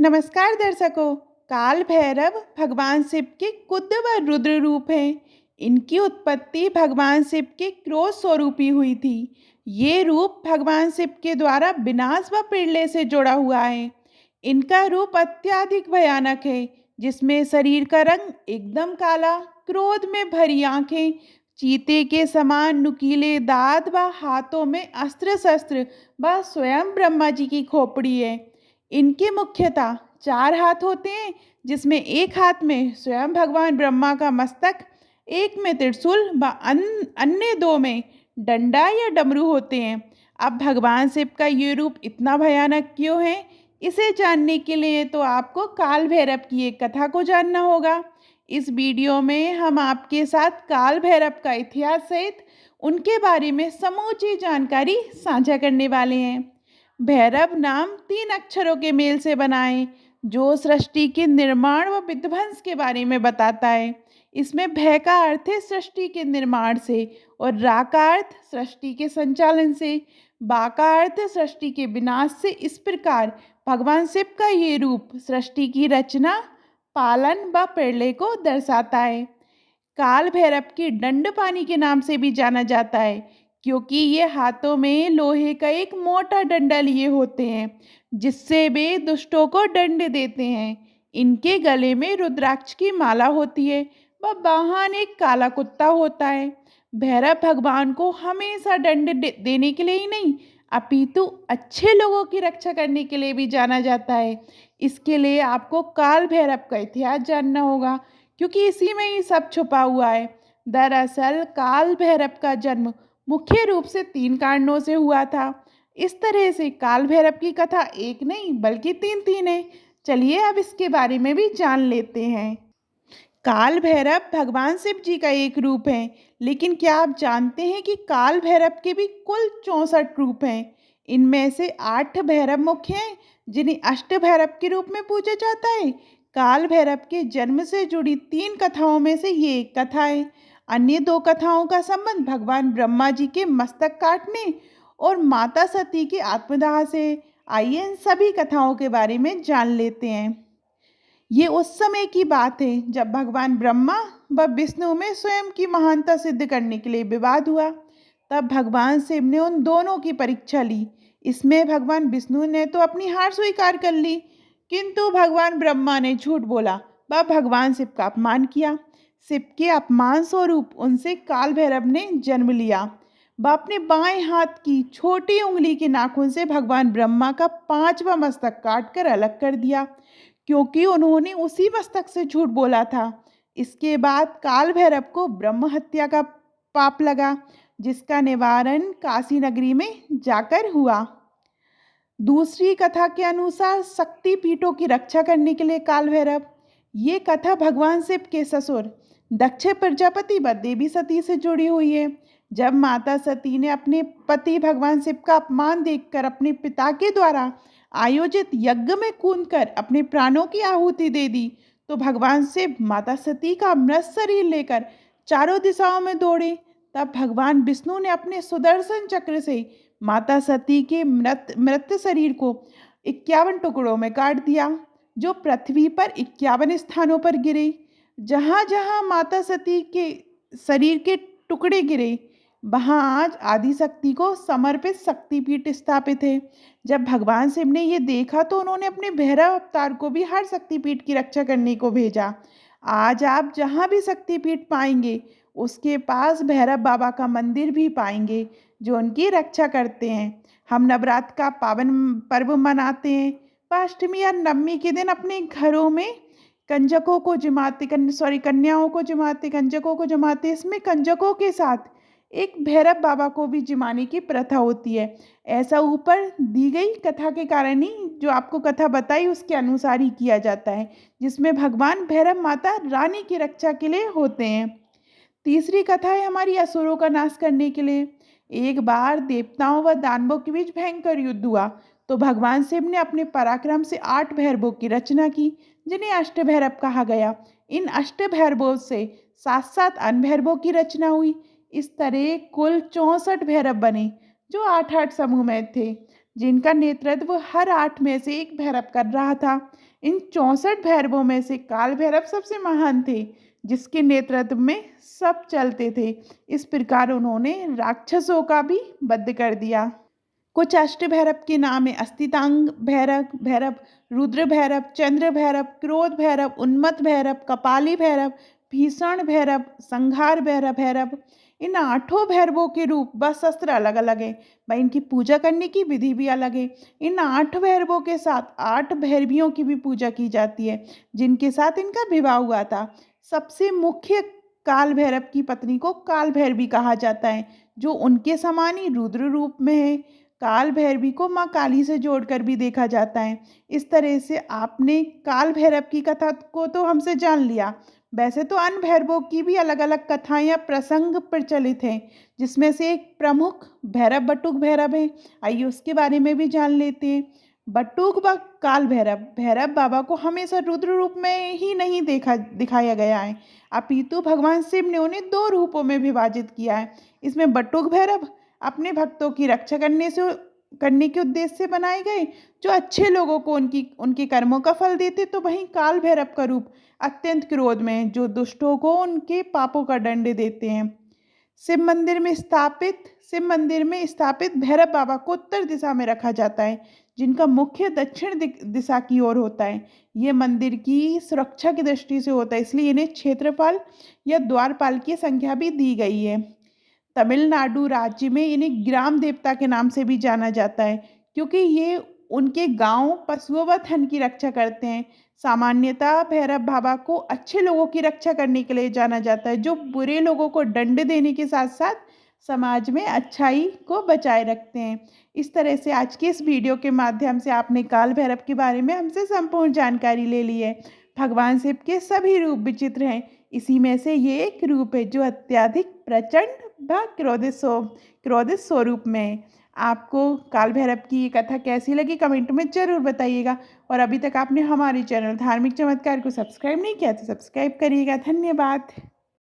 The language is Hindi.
नमस्कार दर्शकों। काल भैरव भगवान शिव के कुद्ध व रुद्र रूप हैं। इनकी उत्पत्ति भगवान शिव के क्रोध स्वरूप ही हुई थी। ये रूप भगवान शिव के द्वारा विनाश व प्रलय से जुड़ा हुआ है। इनका रूप अत्यधिक भयानक है, जिसमें शरीर का रंग एकदम काला, क्रोध में भरी आंखें, चीते के समान नुकीले दांत व हाथों में अस्त्र शस्त्र व स्वयं ब्रह्मा जी की खोपड़ी है। इनके मुख्यतः चार हाथ होते हैं, जिसमें एक हाथ में स्वयं भगवान ब्रह्मा का मस्तक, एक में त्रिशूल व अन्य दो में डंडा या डमरू होते हैं। अब भगवान शिव का ये रूप इतना भयानक क्यों है, इसे जानने के लिए तो आपको काल भैरव की एक कथा को जानना होगा। इस वीडियो में हम आपके साथ काल भैरव का इतिहास सहित उनके बारे में समूची जानकारी साझा करने वाले हैं। भैरव नाम तीन अक्षरों के मेल से बना है, जो सृष्टि के निर्माण व विध्वंस के बारे में बताता है। इसमें भय का अर्थ है सृष्टि के निर्माण से, और रा का अर्थ सृष्टि के संचालन से, बा का अर्थ सृष्टि के विनाश से। इस प्रकार भगवान शिव का ये रूप सृष्टि की रचना, पालन व प्रलय को दर्शाता है। काल भैरव की दंड पानी के नाम से भी जाना जाता है, क्योंकि ये हाथों में लोहे का एक मोटा डंडा लिए होते हैं, जिससे वे दुष्टों को दंड देते हैं। इनके गले में रुद्राक्ष की माला होती है व वाहन एक काला कुत्ता होता है। भैरव भगवान को हमेशा दंड देने के लिए ही नहीं, अपितु अच्छे लोगों की रक्षा करने के लिए भी जाना जाता है। इसके लिए आपको काल भैरव का इतिहास जानना होगा, क्योंकि इसी में ही सब छुपा हुआ है। दरअसल काल भैरव का जन्म मुख्य रूप से तीन कारणों से हुआ था। इस तरह से काल भैरव की कथा एक नहीं बल्कि तीन तीन है। चलिए अब इसके बारे में भी जान लेते हैं। काल भैरव भगवान शिव जी का एक रूप है, लेकिन क्या आप जानते हैं कि काल भैरव के भी कुल 64 रूप हैं। इनमें से 8 भैरव मुख्य हैं, जिन्हें अष्ट भैरव के रूप में पूजा जाता है। काल भैरव के जन्म से जुड़ी 3 कथाओं में से ये एक कथा है। अन्य 2 कथाओं का संबंध भगवान ब्रह्मा जी के मस्तक काटने और माता सती के आत्मदाह से। आइए इन सभी कथाओं के बारे में जान लेते हैं। ये उस समय की बात है जब भगवान ब्रह्मा व विष्णु में स्वयं की महानता सिद्ध करने के लिए विवाद हुआ। तब भगवान शिव ने उन दोनों की परीक्षा ली। इसमें भगवान विष्णु ने तो अपनी हार स्वीकार कर ली, किंतु भगवान ब्रह्मा ने झूठ बोला व भगवान शिव का अपमान किया। शिव के अपमान स्वरूप उनसे काल भैरव ने जन्म लिया। वह अपने बाएं हाथ की छोटी उंगली के नाखून से भगवान ब्रह्मा का 5वां मस्तक काट कर अलग कर दिया, क्योंकि उन्होंने उसी मस्तक से झूठ बोला था। इसके बाद काल भैरव को ब्रह्म हत्या का पाप लगा, जिसका निवारण काशी नगरी में जाकर हुआ। दूसरी कथा के अनुसार शक्ति पीठों की रक्षा करने के लिए काल भैरव। ये कथा भगवान शिव के ससुर दक्ष प्रजापति व देवी सती से जुड़ी हुई है। जब माता सती ने अपने पति भगवान शिव का अपमान देखकर अपने पिता के द्वारा आयोजित यज्ञ में कूदकर अपने प्राणों की आहुति दे दी, तो भगवान शिव माता सती का मृत शरीर लेकर चारों दिशाओं में दौड़े। तब भगवान विष्णु ने अपने सुदर्शन चक्र से माता सती के मृत शरीर को 51 टुकड़ों में काट दिया, जो पृथ्वी पर 51 स्थानों पर गिरे। जहाँ जहाँ माता सती के शरीर के टुकड़े गिरे, वहाँ आज आदिशक्ति को समर्पित शक्तिपीठ स्थापित है। जब भगवान शिव ने ये देखा तो उन्होंने अपने भैरव अवतार को भी हर शक्तिपीठ की रक्षा करने को भेजा। आज आप जहाँ भी शक्तिपीठ पाएंगे, उसके पास भैरव बाबा का मंदिर भी पाएंगे, जो उनकी रक्षा करते हैं। हम नवरात्र का पावन पर्व मनाते हैं। अष्टमी या नवमी के दिन अपने घरों में कंजकों को जमाते कन्याओं को जमाते, कंजकों को जमाते। इसमें कंजकों के साथ एक भैरव बाबा को भी जमाने की प्रथा होती है। ऐसा ऊपर दी गई कथा के कारण ही, जो आपको कथा बताई उसके अनुसार ही किया जाता है, जिसमें भगवान भैरव माता रानी की रक्षा के लिए होते हैं। तीसरी कथा है हमारी असुरों का नाश करने के लिए। एक बार देवताओं व दानवों के बीच भयंकर युद्ध हुआ, तो भगवान शिव ने अपने पराक्रम से 8 भैरवों की रचना की, जिन्हें अष्ट भैरव कहा गया। इन अष्ट भैरवों से 7-7 अन्य भैरवों की रचना हुई। इस तरह कुल 64 भैरव बने, जो 8-8 समूह में थे, जिनका नेतृत्व हर 8 में से एक भैरव कर रहा था। इन 64 भैरवों में से काल भैरव सबसे महान थे, जिसके नेतृत्व में सब चलते थे। इस प्रकार उन्होंने राक्षसों का भी वध कर दिया। कुछ अष्टभैरव के नाम है: अस्तितांग भैरव भैरव, रुद्र भैरव, चंद्र भैरव, क्रोध भैरव, उन्मत्त भैरव, कपाली भैरव, भीषण भैरव, संहार भैरव भैरव। इन 8 भैरवों के रूप व शस्त्र अलग अलग है, भाई इनकी पूजा करने की विधि भी अलग है। इन 8 भैरवों के साथ 8 भैरवियों की भी पूजा की जाती है, जिनके साथ इनका विवाह हुआ था। सबसे मुख्य काल भैरव की पत्नी को काल भैरवी कहा जाता है, जो उनके समान ही रुद्र रूप में है। काल भैरवी को माँ काली से जोड़कर भी देखा जाता है। इस तरह से आपने काल भैरव की कथा को तो हमसे जान लिया। वैसे तो अन्य भैरवों की भी अलग अलग कथाएं या प्रसंग प्रचलित हैं, जिसमें से एक प्रमुख भैरव बटुक भैरव है। आइए उसके बारे में भी जान लेते हैं। बटुक व काल भैरव भैरव बाबा को हमेशा रुद्र रूप में ही नहीं दिखाया गया है, अपितु भगवान शिव ने उन्हें 2 रूपों में विभाजित किया है। इसमें बटुक भैरव अपने भक्तों की रक्षा करने के उद्देश्य से बनाए गए, जो अच्छे लोगों को उनके कर्मों का फल देते। तो वहीं काल भैरव का रूप अत्यंत क्रोध में है, जो दुष्टों को उनके पापों का दंड देते हैं। शिव मंदिर में स्थापित भैरव बाबा को उत्तर दिशा में रखा जाता है, जिनका मुख्य दक्षिण दिशा की ओर होता है। ये मंदिर की सुरक्षा की दृष्टि से होता है, इसलिए इन्हें क्षेत्रपाल या द्वारपाल की संख्या भी दी गई है। तमिलनाडु राज्य में इन्हें ग्राम देवता के नाम से भी जाना जाता है, क्योंकि ये उनके गांव पशुओं व धन की रक्षा करते हैं। सामान्यतः भैरव बाबा को अच्छे लोगों की रक्षा करने के लिए जाना जाता है, जो बुरे लोगों को दंड देने के साथ साथ समाज में अच्छाई को बचाए रखते हैं। इस तरह से आज की इस वीडियो के माध्यम से आपने काल भैरव के बारे में हमसे संपूर्ण जानकारी ले ली है। भगवान शिव के सभी रूप विचित्र हैं, इसी में से ये एक रूप है जो अत्यधिक प्रचंड व क्रोधित स्वरूप में है। आपको काल भैरव की ये कथा कैसी लगी कमेंट में ज़रूर बताइएगा। और अभी तक आपने हमारे चैनल धार्मिक चमत्कार को सब्सक्राइब नहीं किया तो सब्सक्राइब करिएगा। धन्यवाद।